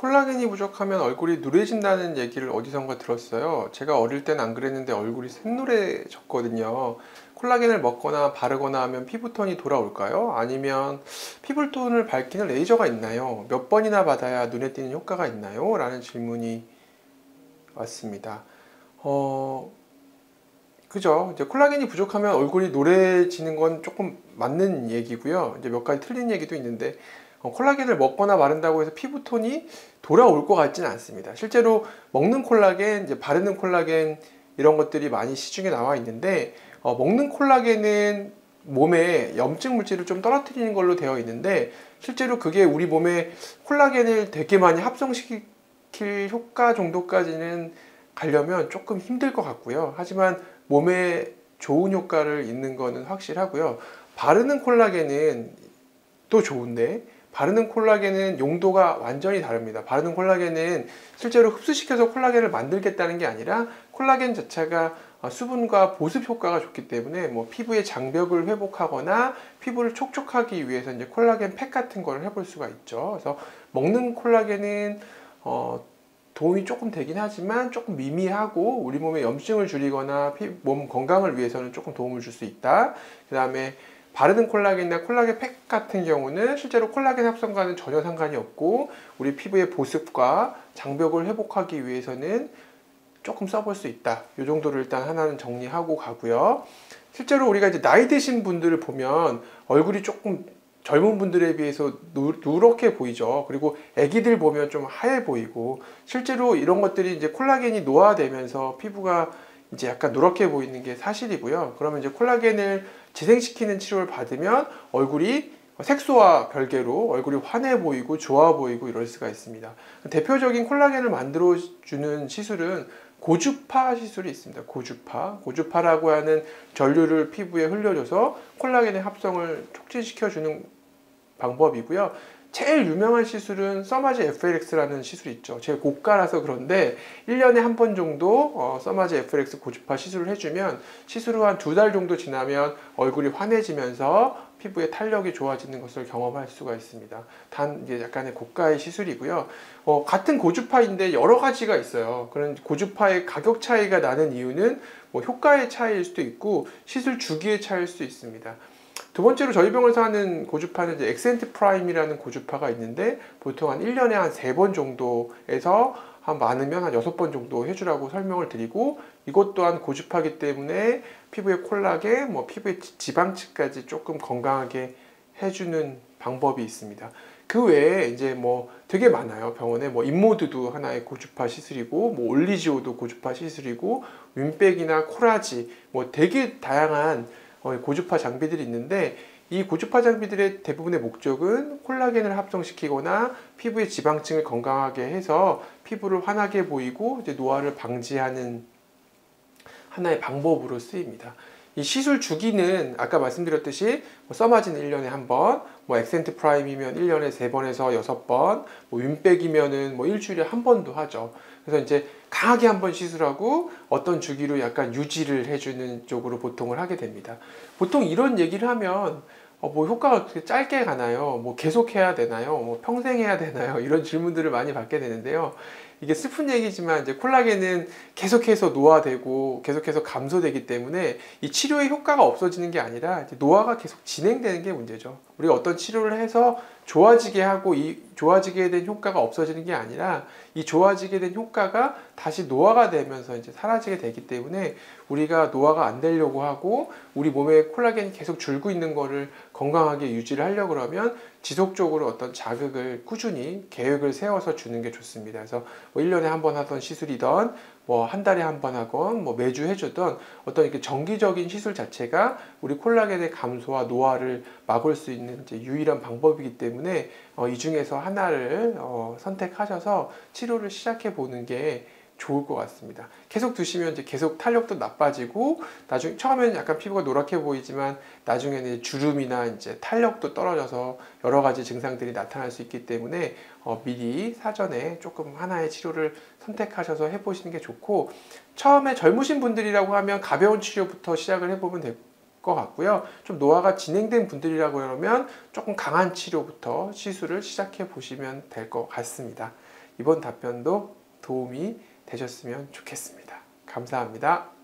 콜라겐이 부족하면 얼굴이 누래진다는 얘기를 어디선가 들었어요. 제가 어릴 땐 안 그랬는데 얼굴이 샛노래졌거든요. 콜라겐을 먹거나 바르거나 하면 피부톤이 돌아올까요? 아니면 피부톤을 밝히는 레이저가 있나요? 몇 번이나 받아야 눈에 띄는 효과가 있나요? 라는 질문이 왔습니다. 그죠? 이제 콜라겐이 부족하면 얼굴이 노래지는 건 조금 맞는 얘기고요. 이제 몇 가지 틀린 얘기도 있는데, 콜라겐을 먹거나 마른다고 해서 피부톤이 돌아올 것 같지는 않습니다. 실제로 먹는 콜라겐, 이제 바르는 콜라겐 이런 것들이 많이 시중에 나와 있는데, 먹는 콜라겐은 몸에 염증 물질을 좀 떨어뜨리는 걸로 되어 있는데, 실제로 그게 우리 몸에 콜라겐을 되게 많이 합성시킬 효과 정도까지는 가려면 조금 힘들 것 같고요. 하지만 몸에 좋은 효과를 있는 거는 확실하고요. 바르는 콜라겐은 또 좋은데, 바르는 콜라겐은 용도가 완전히 다릅니다. 바르는 콜라겐은 실제로 흡수시켜서 콜라겐을 만들겠다는 게 아니라 콜라겐 자체가 수분과 보습 효과가 좋기 때문에 뭐 피부의 장벽을 회복하거나 피부를 촉촉하기 위해서 이제 콜라겐 팩 같은 걸 해볼 수가 있죠. 그래서 먹는 콜라겐은 도움이 조금 되긴 하지만 조금 미미하고 우리 몸의 염증을 줄이거나 몸 건강을 위해서는 조금 도움을 줄 수 있다. 그 다음에 바르는 콜라겐이나 콜라겐 팩 같은 경우는 실제로 콜라겐 합성과는 전혀 상관이 없고 우리 피부의 보습과 장벽을 회복하기 위해서는 조금 써볼 수 있다. 이 정도를 일단 하나는 정리하고 가고요. 실제로 우리가 이제 나이 드신 분들을 보면 얼굴이 조금 젊은 분들에 비해서 누렇게 보이죠. 그리고 아기들 보면 좀 하얘 보이고 실제로 이런 것들이 이제 콜라겐이 노화되면서 피부가 이제 약간 누렇게 보이는 게 사실이고요. 그러면 이제 콜라겐을 재생시키는 치료를 받으면 얼굴이 색소와 별개로 얼굴이 환해 보이고 좋아 보이고 이럴 수가 있습니다. 대표적인 콜라겐을 만들어주는 시술은 고주파 시술이 있습니다. 고주파라고 하는 전류를 피부에 흘려줘서 콜라겐의 합성을 촉진시켜주는 방법이고요. 제일 유명한 시술은 써마즈 FLX라는 시술이 있죠. 제일 고가라서 그런데 1년에 한 번 정도 써마즈 FLX 고주파 시술을 해주면 시술 후 한 2달 정도 지나면 얼굴이 환해지면서 피부의 탄력이 좋아지는 것을 경험할 수가 있습니다. 단 이제 약간의 고가의 시술이고요. 같은 고주파인데 여러 가지가 있어요. 그런 고주파의 가격 차이가 나는 이유는 뭐 효과의 차이일 수도 있고 시술 주기의 차이일 수도 있습니다. 두 번째로 저희 병원에서 하는 고주파는 이제 엑센트 프라임이라는 고주파가 있는데 보통 한 1년에 한 3번 정도에서 한 많으면 한 6번 정도 해주라고 설명을 드리고 이것 또한 고주파이기 때문에 피부의 콜라겐, 뭐 피부의 지방층까지 조금 건강하게 해주는 방법이 있습니다. 그 외에 이제 뭐 되게 많아요. 병원에 뭐 인모드도 하나의 고주파 시술이고 뭐 올리지오도 고주파 시술이고 윈백이나 코라지 뭐 되게 다양한 고주파 장비들이 있는데 이 고주파 장비들의 대부분의 목적은 콜라겐을 합성시키거나 피부의 지방층을 건강하게 해서 피부를 환하게 보이고 이제 노화를 방지하는 하나의 방법으로 쓰입니다. 이 시술 주기는 아까 말씀드렸듯이 써마지는 1년에 한 번, 뭐 엑센트 프라임이면 1년에 3번에서 6번, 뭐 윈백이면은 뭐 일주일에 한 번도 하죠. 그래서 이제 강하게 한 번 시술하고 어떤 주기로 약간 유지를 해주는 쪽으로 보통을 하게 됩니다. 보통 이런 얘기를 하면 뭐 효과가 어떻게 짧게 가나요? 뭐 계속 해야 되나요? 뭐 평생 해야 되나요? 이런 질문들을 많이 받게 되는데요. 이게 슬픈 얘기지만 이제 콜라겐은 계속해서 노화되고 계속해서 감소되기 때문에 이 치료의 효과가 없어지는 게 아니라 이제 노화가 계속 진행되는 게 문제죠. 우리가 어떤 치료를 해서 좋아지게 하고 이 좋아지게 된 효과가 없어지는 게 아니라 이 좋아지게 된 효과가 다시 노화가 되면서 이제 사라지게 되기 때문에 우리가 노화가 안 되려고 하고 우리 몸에 콜라겐이 계속 줄고 있는 거를 건강하게 유지를 하려고 그러면 지속적으로 어떤 자극을 꾸준히 계획을 세워서 주는 게 좋습니다. 그래서 뭐 1년에 한 번 하던 시술이던 뭐 한 달에 한 번 하건 뭐 매주 해주던 어떤 이렇게 정기적인 시술 자체가 우리 콜라겐의 감소와 노화를 막을 수 있는 이제 유일한 방법이기 때문에 이 중에서 하나를 선택하셔서 치료를 시작해 보는 게 좋을 것 같습니다. 계속 두시면 이제 계속 탄력도 나빠지고 나중에 처음에는 약간 피부가 노랗게 보이지만 나중에는 주름이나 이제 탄력도 떨어져서 여러 가지 증상들이 나타날 수 있기 때문에 미리 사전에 조금 하나의 치료를 선택하셔서 해보시는 게 좋고 처음에 젊으신 분들이라고 하면 가벼운 치료부터 시작을 해보면 될 것 같고요. 좀 노화가 진행된 분들이라고 그러면 조금 강한 치료부터 시술을 시작해 보시면 될 것 같습니다. 이번 답변도 도움이 되셨으면 좋겠습니다. 감사합니다.